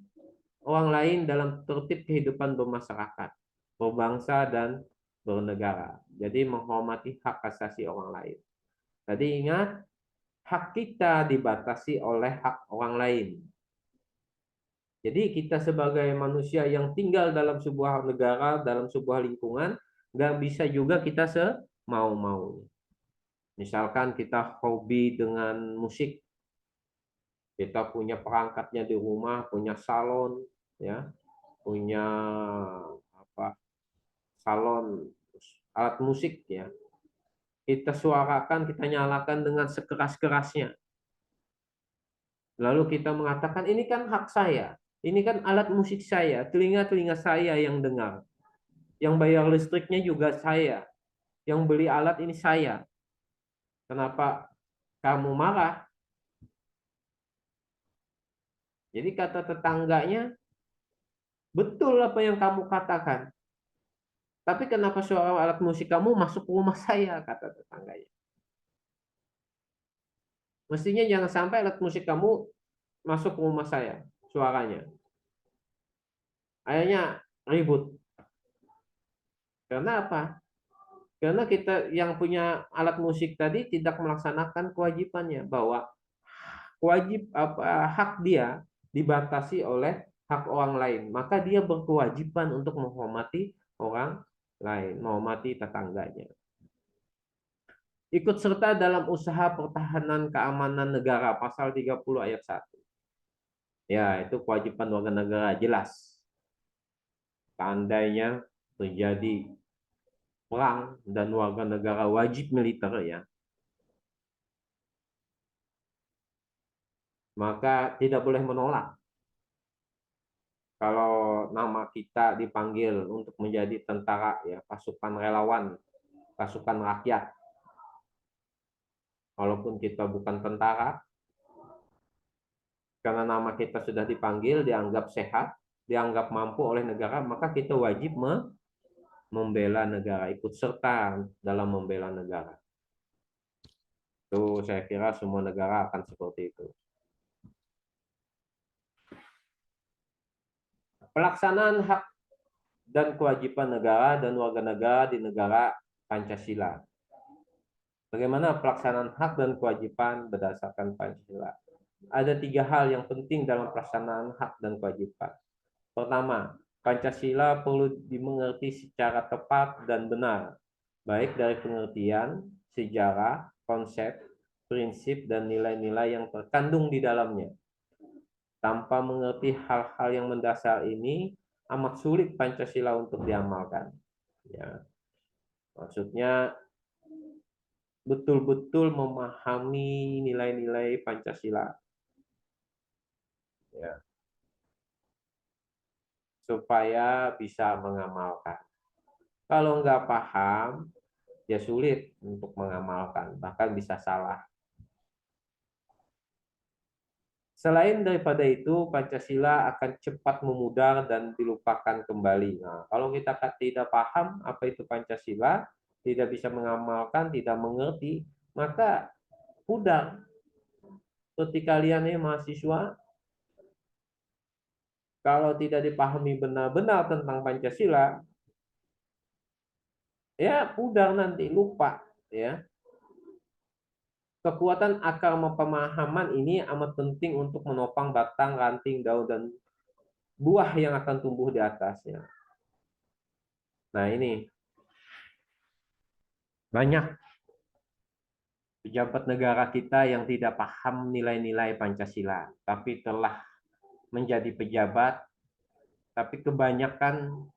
orang lain dalam tertib kehidupan bermasyarakat, berbangsa dan bernegara. Jadi menghormati hak asasi orang lain. Tadi ingat, hak kita dibatasi oleh hak orang lain. Jadi kita sebagai manusia yang tinggal dalam sebuah negara, dalam sebuah lingkungan, nggak bisa juga kita semau-mau. Misalkan kita hobi dengan musik, kita punya perangkatnya di rumah, punya salon, ya, punya apa, salon alat musik, ya. Kita suarakan, kita nyalakan dengan sekeras-kerasnya. Lalu kita mengatakan ini kan hak saya. Ini kan alat musik saya, telinga-telinga saya yang dengar. Yang bayar listriknya juga saya. Yang beli alat ini saya. Kenapa kamu marah? Jadi kata tetangganya, betul apa yang kamu katakan. Tapi kenapa suara alat musik kamu masuk ke rumah saya, kata tetangganya. Mestinya jangan sampai alat musik kamu masuk ke rumah saya, suaranya. Akhirnya ribut. Karena apa? Karena kita yang punya alat musik tadi tidak melaksanakan kewajibannya, bahwa wajib apa hak dia dibatasi oleh hak orang lain, maka dia berkewajiban untuk menghormati orang lain, menghormati tetangganya. Ikut serta dalam usaha pertahanan keamanan negara, pasal 30 ayat 1. Ya, itu kewajiban warga negara jelas. Seandainya terjadi perang dan warga negara wajib militer ya, maka tidak boleh menolak kalau nama kita dipanggil untuk menjadi tentara ya, pasukan relawan, pasukan rakyat. Walaupun kita bukan tentara, karena nama kita sudah dipanggil, dianggap sehat, dianggap mampu oleh negara, maka kita wajib membela negara, ikut serta dalam membela negara. Itu saya kira semua negara akan seperti itu. Pelaksanaan hak dan kewajiban negara dan warga negara di negara Pancasila. Bagaimana pelaksanaan hak dan kewajiban berdasarkan Pancasila? Ada 3 hal yang penting dalam pelaksanaan hak dan kewajiban. Pertama, Pancasila perlu dimengerti secara tepat dan benar, baik dari pengertian, sejarah, konsep, prinsip, dan nilai-nilai yang terkandung di dalamnya. Tanpa mengerti hal-hal yang mendasar ini, amat sulit Pancasila untuk diamalkan. Ya, maksudnya betul-betul memahami nilai-nilai Pancasila. Ya, supaya bisa mengamalkan. Kalau nggak paham, ya sulit untuk mengamalkan, bahkan bisa salah. Selain daripada itu, Pancasila akan cepat memudar dan dilupakan kembali. Nah, kalau kita tidak paham apa itu Pancasila, tidak bisa mengamalkan, tidak mengerti, maka pudar. Seperti kalian ini mahasiswa, kalau tidak dipahami benar-benar tentang Pancasila, ya pudar nanti, lupa. Ya, kekuatan akar pemahaman ini amat penting untuk menopang batang, ranting, daun, dan buah yang akan tumbuh di atasnya. Nah, ini banyak pejabat negara kita yang tidak paham nilai-nilai Pancasila, tapi telah menjadi pejabat, tapi kebanyakan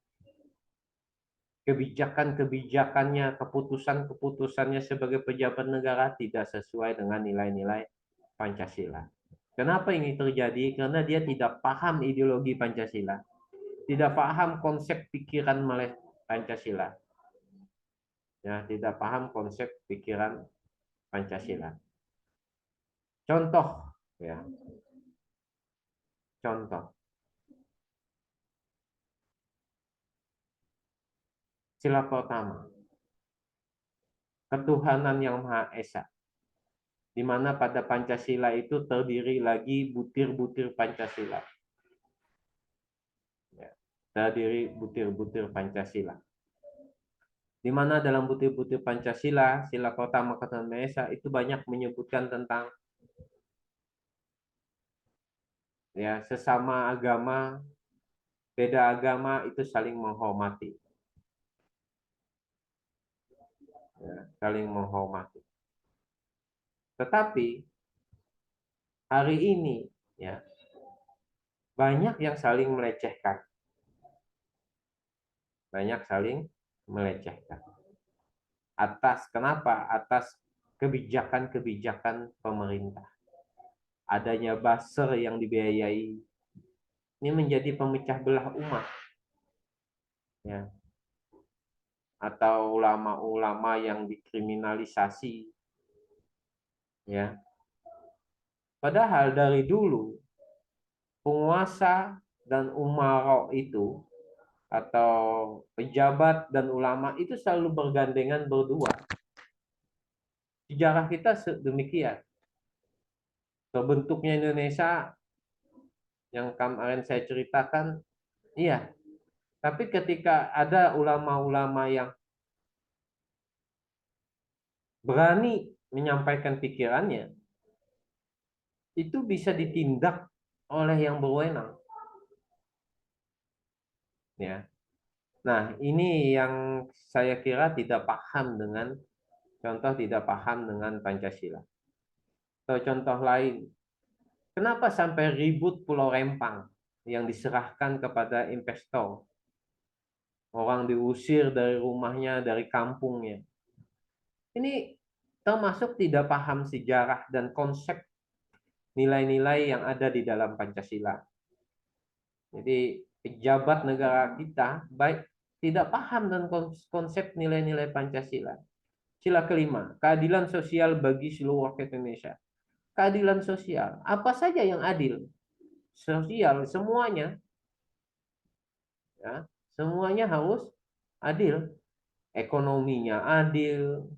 kebijakan-kebijakannya, keputusan-keputusannya sebagai pejabat negara tidak sesuai dengan nilai-nilai Pancasila. Kenapa ini terjadi? Karena dia tidak paham ideologi Pancasila, tidak paham konsep pikiran Pancasila, ya, tidak paham konsep pikiran Pancasila. Contoh, ya, contoh sila pertama, ketuhanan yang Maha Esa, di mana pada Pancasila itu terdiri lagi butir-butir Pancasila, ya, terdiri butir-butir Pancasila, di mana dalam butir-butir Pancasila, sila pertama ketuhanan Maha Esa itu banyak menyebutkan tentang ya sesama agama, beda agama itu saling menghormati, ya, saling menghormati. Tetapi hari ini ya banyak yang saling melecehkan, banyak saling melecehkan. Atas kenapa? Atas kebijakan-kebijakan pemerintah. Adanya buzzer yang dibiayai, Ini menjadi pemecah belah umat, ya. Atau ulama-ulama yang dikriminalisasi, ya. Padahal dari dulu penguasa dan umaro itu atau pejabat dan ulama itu selalu bergandengan berdua. Sejarah kita demikian. Terbentuknya Indonesia yang kemarin saya ceritakan, iya. Tapi ketika ada ulama-ulama yang berani menyampaikan pikirannya, itu bisa ditindak oleh yang berwenang. Ya. Nah, ini yang saya kira tidak paham dengan contoh tidak paham dengan Pancasila. Atau contoh lain, kenapa sampai ribut Pulau Rempang yang diserahkan kepada investor? Orang diusir dari rumahnya, dari kampungnya. Ini termasuk tidak paham sejarah dan konsep nilai-nilai yang ada di dalam Pancasila. Jadi pejabat negara kita baik tidak paham dan konsep nilai-nilai Pancasila. Sila kelima, keadilan sosial bagi seluruh rakyat Indonesia. Keadilan sosial, apa saja yang adil? Sosial semuanya, ya, semuanya harus adil. Ekonominya adil,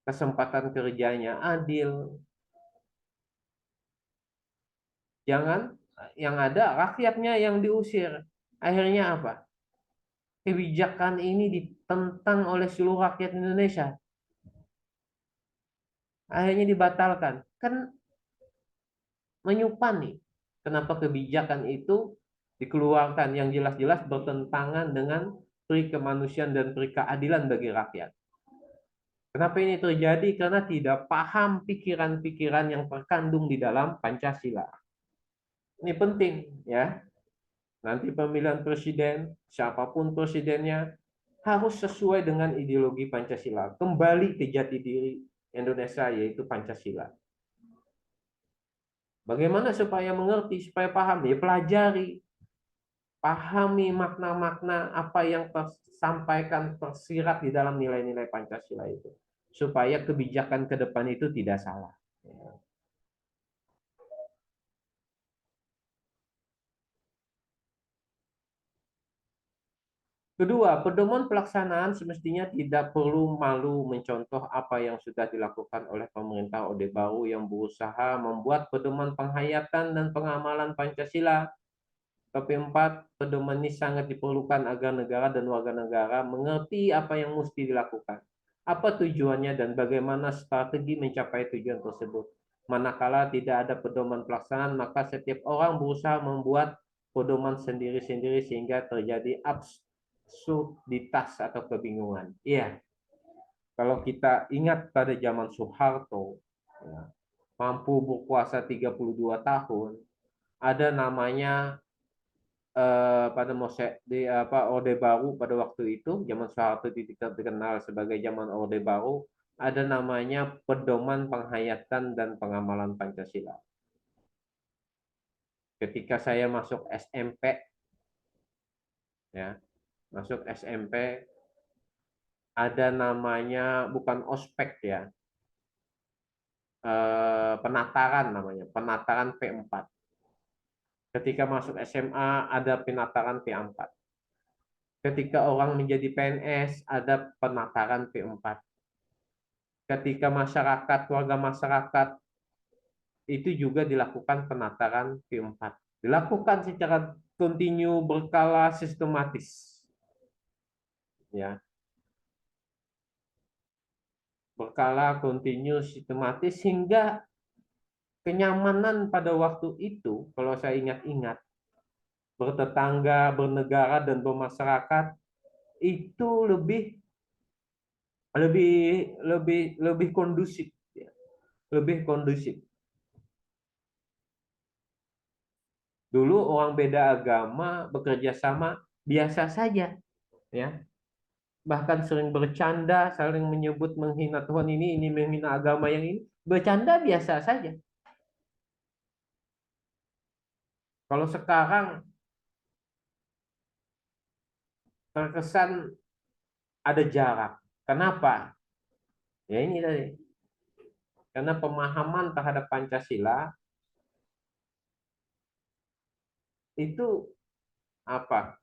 kesempatan kerjanya adil. Jangan yang ada rakyatnya yang diusir. Akhirnya apa? Kebijakan ini ditentang oleh seluruh rakyat Indonesia. Akhirnya dibatalkan. Kan menyupan nih. Kenapa kebijakan itu dikeluarkan yang jelas-jelas bertentangan dengan peri kemanusiaan dan peri keadilan bagi rakyat. Kenapa ini terjadi? Karena tidak paham pikiran-pikiran yang terkandung di dalam Pancasila. Ini penting ya. Nanti pemilihan presiden, siapapun presidennya, harus sesuai dengan ideologi Pancasila. Kembali ke jati diri Indonesia, yaitu Pancasila. Bagaimana supaya mengerti, supaya paham? Ya pelajari, pahami makna-makna apa yang tersampaikan, tersirat di dalam nilai-nilai Pancasila itu. Supaya kebijakan ke depan itu tidak salah. Kedua, pedoman pelaksanaan semestinya tidak perlu malu mencontoh apa yang sudah dilakukan oleh pemerintah Orde Baru yang berusaha membuat pedoman penghayatan dan pengamalan Pancasila. Tapi empat, pedoman ini sangat diperlukan agar negara dan warga negara mengerti apa yang mesti dilakukan. Apa tujuannya dan bagaimana strategi mencapai tujuan tersebut. Manakala tidak ada pedoman pelaksanaan, maka setiap orang berusaha membuat pedoman sendiri-sendiri sehingga terjadi absurditas atau kebingungan. Iya, kalau kita ingat pada zaman Soeharto, ya, mampu berkuasa 32 tahun, ada namanya pada di apa Orde Baru pada waktu itu, zaman Soeharto dikenal sebagai zaman Orde Baru, ada namanya pedoman penghayatan dan pengamalan Pancasila. Ketika saya masuk SMP, ya, masuk SMP ada namanya bukan ospek ya, penataran namanya, penataran P4. Ketika masuk SMA ada penataran P4. Ketika orang menjadi PNS ada penataran P4. Ketika masyarakat, warga masyarakat itu juga dilakukan penataran P4. Dilakukan secara kontinu, berkala, sistematis. Ya, berkala, kontinu, sistematis hingga kenyamanan pada waktu itu, kalau saya ingat-ingat, bertetangga, bernegara dan bermasyarakat itu lebih lebih kondusif, ya. Lebih kondusif. Dulu orang beda agama bekerja sama biasa saja, ya. Bahkan sering bercanda, saling menyebut menghina Tuhan ini menghina agama yang ini, bercanda biasa saja. Kalau sekarang terkesan ada jarak. Kenapa? Ya ini tadi. Karena pemahaman terhadap Pancasila itu apa?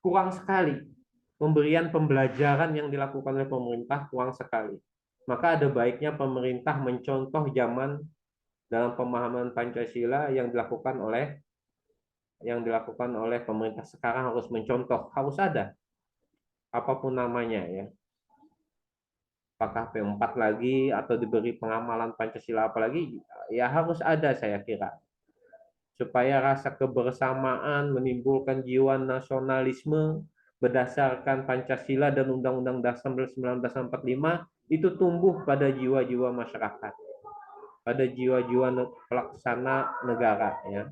Kurang sekali. Pemberian pembelajaran yang dilakukan oleh pemerintah kurang sekali. Maka ada baiknya pemerintah mencontoh zaman dalam pemahaman Pancasila yang dilakukan oleh pemerintah sekarang harus mencontoh, harus ada apapun namanya ya. Apakah P4 lagi atau diberi pengamalan Pancasila apalagi ya harus ada saya kira supaya rasa kebersamaan menimbulkan jiwa nasionalisme berdasarkan Pancasila dan Undang-Undang Dasar 1945 itu tumbuh pada jiwa-jiwa masyarakat, pada jiwa-jiwa pelaksana negara ya.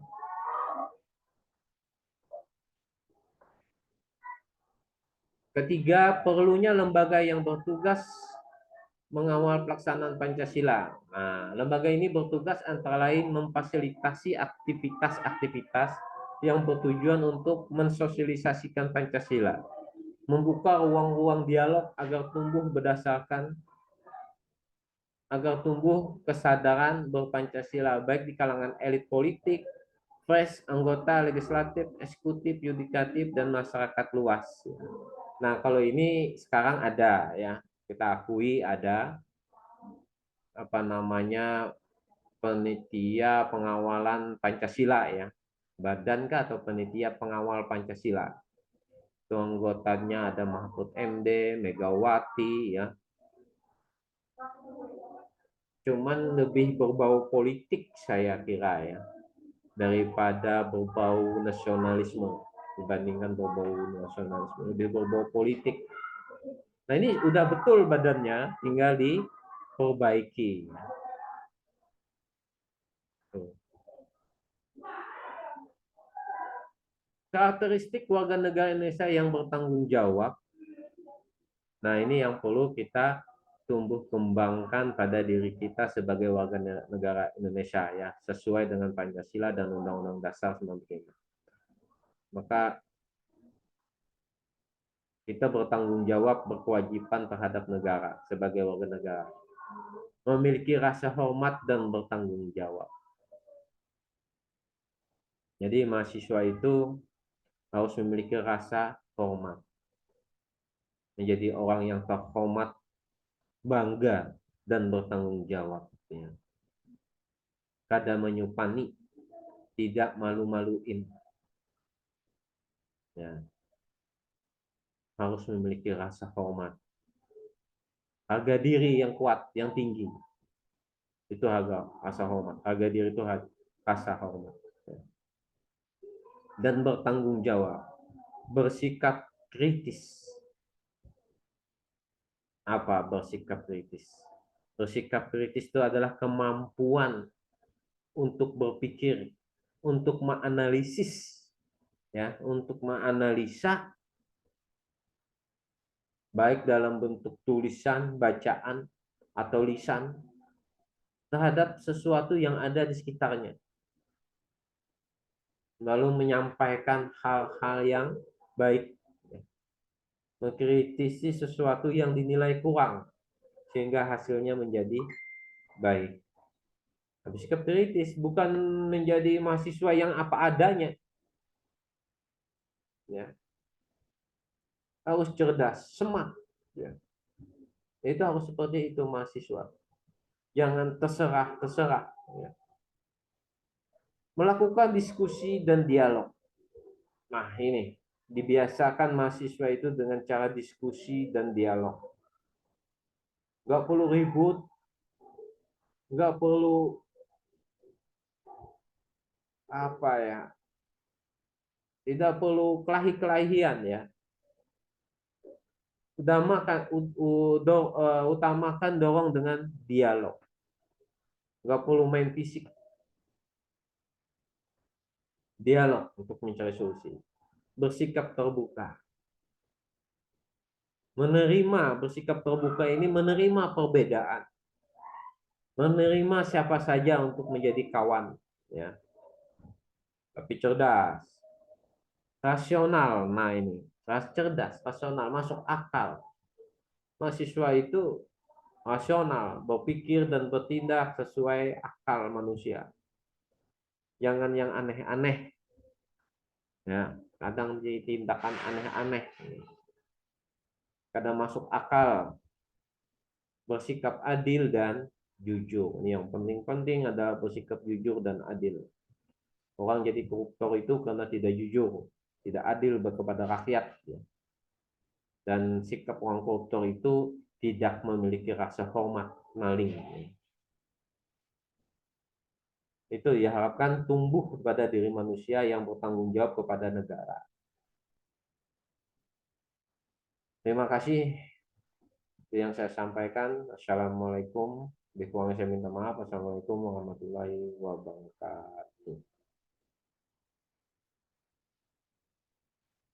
Ketiga, perlunya lembaga yang bertugas mengawal pelaksanaan Pancasila. Nah, lembaga ini bertugas antara lain memfasilitasi aktivitas-aktivitas yang bertujuan untuk mensosialisasikan Pancasila, membuka ruang-ruang dialog agar tumbuh kesadaran berpancasila baik di kalangan elit politik, pers, anggota legislatif, eksekutif, yudikatif, dan masyarakat luas. Nah, kalau ini sekarang ada ya, kita akui ada apa namanya panitia pengawalan Pancasila ya. Badan kah atau panitia pengawal Pancasila. Itu anggotanya ada Mahfud MD, Megawati ya. Cuman lebih berbau politik saya kira ya daripada berbau nasionalisme dibandingkan berbau nasionalisme lebih berbau politik. Nah ini udah betul badannya, tinggal diperbaiki. Tuh. Karakteristik warga negara Indonesia yang bertanggung jawab. Nah ini yang perlu kita tumbuh kembangkan pada diri kita sebagai warga negara Indonesia ya, sesuai dengan Pancasila dan Undang-Undang Dasar 1945. Maka kita bertanggung jawab, berkewajiban terhadap negara sebagai warga negara. Memiliki rasa hormat dan bertanggung jawab. Jadi mahasiswa itu harus memiliki rasa hormat. Menjadi orang yang terhormat, bangga, dan bertanggung jawab. Kada menyupani, tidak malu-maluin. Ya. Harus memiliki rasa hormat. Harga diri yang kuat, yang tinggi. Itu rasa hormat. Harga diri itu rasa hormat. Dan bertanggung jawab. Bersikap kritis. Apa bersikap kritis? Bersikap kritis itu adalah kemampuan untuk berpikir, untuk menganalisis, ya, untuk menganalisa baik dalam bentuk tulisan, bacaan, atau lisan terhadap sesuatu yang ada di sekitarnya. Lalu menyampaikan hal-hal yang baik, mengkritisi sesuatu yang dinilai kurang sehingga hasilnya menjadi baik. Bersikap kritis bukan menjadi mahasiswa yang apa adanya, ya. Harus cerdas, smart, ya. Itu harus seperti itu mahasiswa. Jangan terserah, ya. Melakukan diskusi dan dialog. Nah ini dibiasakan mahasiswa itu dengan cara diskusi dan dialog. Nggak perlu ribut, nggak perlu apa ya, tidak perlu kelahi-kelahian ya. Utamakan dorong dengan dialog. Nggak perlu main fisik. Dialog untuk mencari solusi. Bersikap terbuka. Bersikap terbuka ini menerima perbedaan. Menerima siapa saja untuk menjadi kawan. Ya. tapi cerdas, rasional. Nah ini, cerdas, rasional, masuk akal. Mahasiswa itu rasional, berpikir dan bertindak sesuai akal manusia. Jangan yang aneh-aneh, ya. Kadang ditindakan aneh-aneh, kadang masuk akal, bersikap adil dan jujur. Ini yang penting-penting adalah bersikap jujur dan adil. Orang jadi koruptor itu karena tidak jujur, tidak adil kepada rakyat, ya. Dan sikap orang koruptor itu tidak memiliki rasa hormat, maling. Itu diharapkan tumbuh kepada diri manusia yang bertanggung jawab kepada negara. Terima kasih yang saya sampaikan. Assalamualaikum. Saya minta maaf. Assalamualaikum warahmatullahi wabarakatuh.